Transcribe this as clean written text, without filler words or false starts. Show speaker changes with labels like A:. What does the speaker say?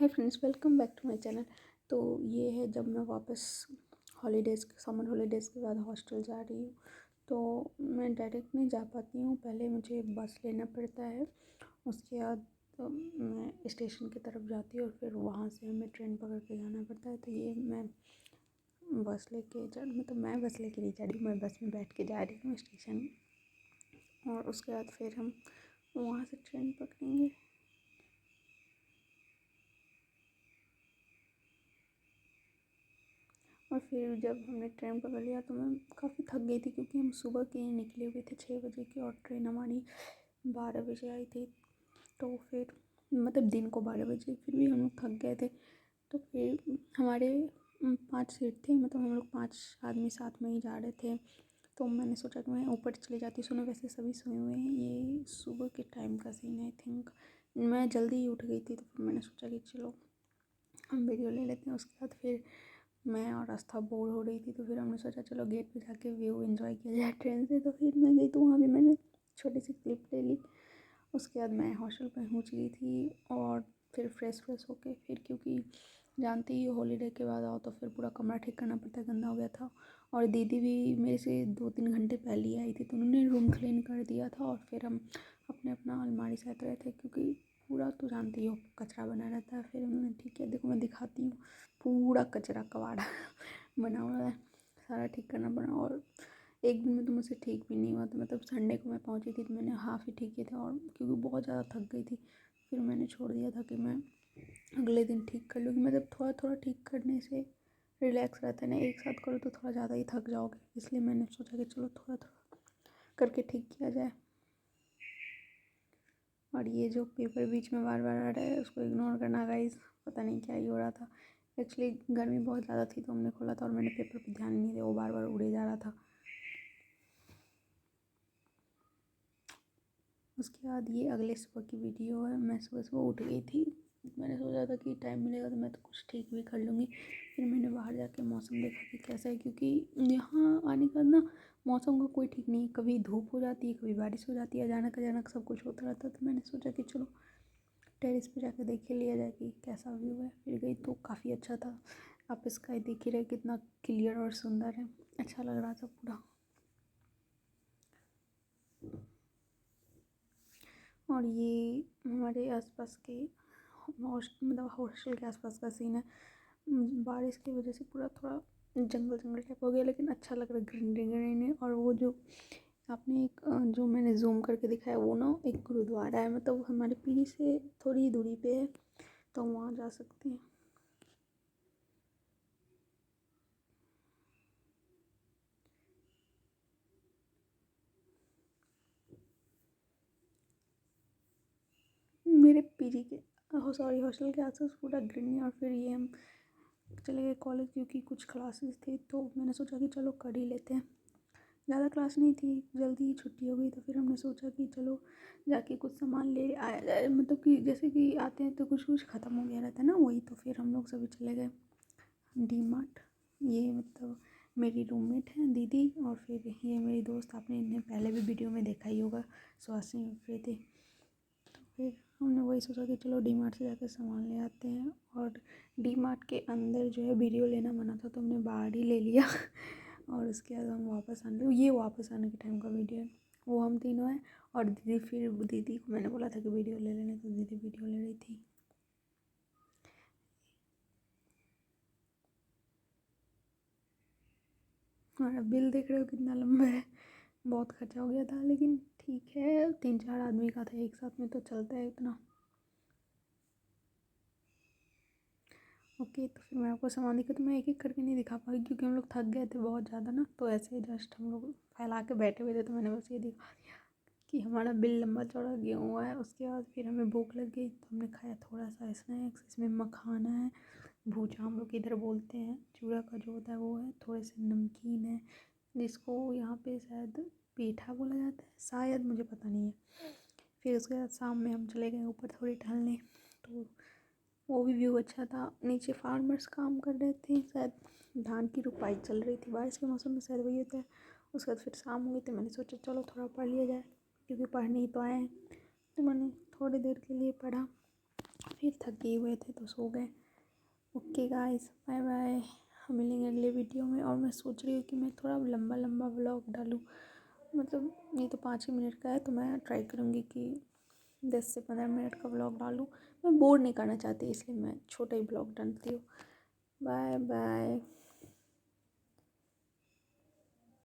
A: Hi friends, welcome back to my channel. तो ये है जब मैं वापस समर हॉलीडेज़ के बाद हॉस्टल जा रही हूँ। तो मैं डायरेक्ट नहीं जा पाती हूँ, पहले मुझे बस लेना पड़ता है। उसके बाद मैं स्टेशन की तरफ जाती हूँ और फिर वहाँ से हमें ट्रेन पकड़ के जाना पड़ता है। तो ये मैं बस लेके जा मतलब मैं बस लेके नहीं जा रही हूँ, मैं बस में बैठ के जा रही हूँ स्टेशन। और उसके बाद फिर हम वहाँ से ट्रेन पकड़ेंगे। और फिर जब हमने ट्रेन पकड़ लिया तो मैं काफ़ी थक गई थी, क्योंकि हम सुबह के निकले हुए थे 6 बजे की और ट्रेन हमारी 12 बजे आई थी। तो फिर मतलब दिन को 12 बजे, फिर भी हम लोग थक गए थे। तो फिर हमारे 5 सीट थे, मतलब हम लोग 5 आदमी साथ में ही जा रहे थे। तो मैंने सोचा कि मैं ऊपर चले जाती, सुनो वैसे सभी सोए हुए हैं, ये सुबह के टाइम का सीन है। आई थिंक मैं जल्दी ही उठ गई थी, तो फिर मैंने सोचा कि चलो हम वीडियो ले लेते हैं। उसके बाद फिर मैं और आस्था बोर हो रही थी, तो फिर हमने सोचा चलो गेट पे जाके व्यू एंजॉय किया जाए ट्रेन से। तो फिर मैं गई, तो वहाँ भी मैंने छोटी सी क्लिप ले ली। उसके बाद मैं हॉस्टल पहुँच गई थी और फिर फ्रेश होके फिर, क्योंकि जानती ही हॉलीडे के बाद आओ तो फिर पूरा कमरा ठीक करना पड़ता है, गंदा हो गया था। और दीदी भी मेरे से 2-3 घंटे पहले ही आई थी, तो उन्होंने रूम क्लीन कर दिया था। और फिर हम अपना अलमारी सहित रहे थे, क्योंकि पूरा तो जानती हो कचरा बना रहता है। फिर उन्होंने ठीक है, देखो मैं दिखाती हूँ, पूरा कचरा कबाड़ा बना हुआ है, सारा ठीक करना पड़ा। और एक दिन में तो मुझसे ठीक भी नहीं हुआ, तो मतलब संडे को मैं पहुंची थी, तो मैंने हाफ़ ही ठीक किया था। और क्योंकि बहुत ज़्यादा थक गई थी, फिर मैंने छोड़ दिया था कि मैं अगले दिन ठीक कर लूँगी। मतलब थोड़ा थोड़ा ठीक करने से रिलैक्स रहता है ना, एक साथ करो तो थोड़ा ज़्यादा ही थक जाओगे। इसलिए मैंने सोचा कि चलो थोड़ा थोड़ा करके ठीक किया जाए। और ये जो पेपर बीच में बार बार आ रहा है, उसको इग्नोर करना गाइस, पता नहीं क्या ही हो रहा था। एक्चुअली गर्मी बहुत ज़्यादा थी, तो हमने खोला था और मैंने पेपर पर ध्यान नहीं दिया, वो बार बार उड़े जा रहा था। उसके बाद ये अगले सुबह की वीडियो है। मैं सुबह सुबह उठ गई थी, मैंने सोचा था कि टाइम मिलेगा तो मैं तो कुछ ठीक भी कर लूँगी। फिर मैंने बाहर जाके मौसम देखा कि कैसा है, क्योंकि यहाँ आने का ना मौसम का कोई ठीक नहीं है, कभी धूप हो जाती है, कभी बारिश हो जाती है, अचानक अचानक सब कुछ होता रहता है। तो मैंने सोचा कि चलो टेरेस पे जाके देख ही लिया जाए कि कैसा व्यू है। फिर गई तो काफ़ी अच्छा था। आप स्काई देख ही रहे कितना क्लियर और सुंदर है, अच्छा लग रहा था पूरा। और ये हमारे आसपास के मतलब हॉस्टल के आसपास का सीन है। बारिश की वजह से पूरा थोड़ा जंगल जंगल टाइप हो गया, लेकिन अच्छा लग रहा है, ग्रीन ग्रीन है। और वो जो आपने एक जो मैंने जूम करके दिखाया, वो ना एक गुरुद्वारा है, मतलब हमारे पीजी से थोड़ी दूरी पे है, तो वहाँ जा सकते हैं। मेरे पीजी के हॉस्टल के आसपास पूरा ग्रीन है। और फिर ये हम चले गए कॉलेज, क्योंकि कुछ क्लासेस थी, तो मैंने सोचा कि चलो कर ही लेते हैं। ज़्यादा क्लास नहीं थी, जल्दी ही छुट्टी हो गई, तो फिर हमने सोचा कि चलो जाके कुछ सामान ले आया जाए। मतलब कि जैसे कि आते हैं तो कुछ कुछ ख़त्म हो गया रहता है ना, वही। तो फिर हम लोग सभी चले गए डी मार्ट। ये मतलब मेरी रूममेट है दीदी, और फिर ये मेरी दोस्त, आपने इन्हें पहले भी वीडियो में देखा ही होगा, सुहासिनी प्रीति। तो फिर हमने वही सोचा कि चलो डी मार्ट से जाकर सामान ले आते हैं। और डी मार्ट के अंदर जो है वीडियो लेना मना था, तो हमने बाहर ही ले लिया और उसके बाद हम वापस आने, ये वापस आने के टाइम का वीडियो है। वो हम तीनों हैं और दीदी, फिर दीदी को मैंने बोला था कि वीडियो ले लेने, तो दीदी वीडियो ले रही थी। हमारा बिल देख रहे हो कितना लंबा है, बहुत खर्चा हो गया था, लेकिन ठीक है, 3-4 आदमी का था, एक साथ में तो चलता है इतना। ओके, तो फिर मैं आपको सामान दिखा, तो मैं एक एक करके नहीं दिखा पाई, क्योंकि हम लोग थक गए थे बहुत ज़्यादा ना। तो ऐसे ही जस्ट हम लोग फैला के बैठे हुए थे, तो मैंने बस ये दिखा दिया कि हमारा बिल लंबा चौड़ा गया हुआ है। उसके बाद फिर हमें भूख लग गई, तो हमने खाया थोड़ा सा स्नैक्स। इसमें मखाना है, भूजा हम लोग इधर बोलते हैं, चूड़ा का जो होता है वो है, थोड़े से नमकीन है, जिसको यहाँ पे शायद पेठा बोला जाता है, शायद, मुझे पता नहीं है। फिर उसके बाद शाम में हम चले गए ऊपर थोड़ी टहलने, तो वो भी व्यू अच्छा था। नीचे फार्मर्स काम कर रहे थे, शायद धान की रुपाई चल रही थी, बारिश के मौसम में शायद वही होता है। उसके बाद फिर शाम हो गई, तो मैंने सोचा चलो थोड़ा पढ़ लिया जाए, क्योंकि पढ़ने ही तो आए हैं। तो मैंने थोड़ी देर के लिए पढ़ा। फिर थके हुए थे तो सो गए। ओके गाइस, बाय बाय, हम मिलेंगे अगले वीडियो में। और मैं सोच रही हूँ कि मैं थोड़ा लंबा लंबा व्लॉग डालूँ, मतलब ये तो 5 ही मिनट का है, तो मैं ट्राई करूँगी कि 10 से 15 मिनट का व्लॉग डालूँ। मैं बोर नहीं करना चाहती, इसलिए मैं छोटा ही व्लॉग डालती हूँ। Bye bye.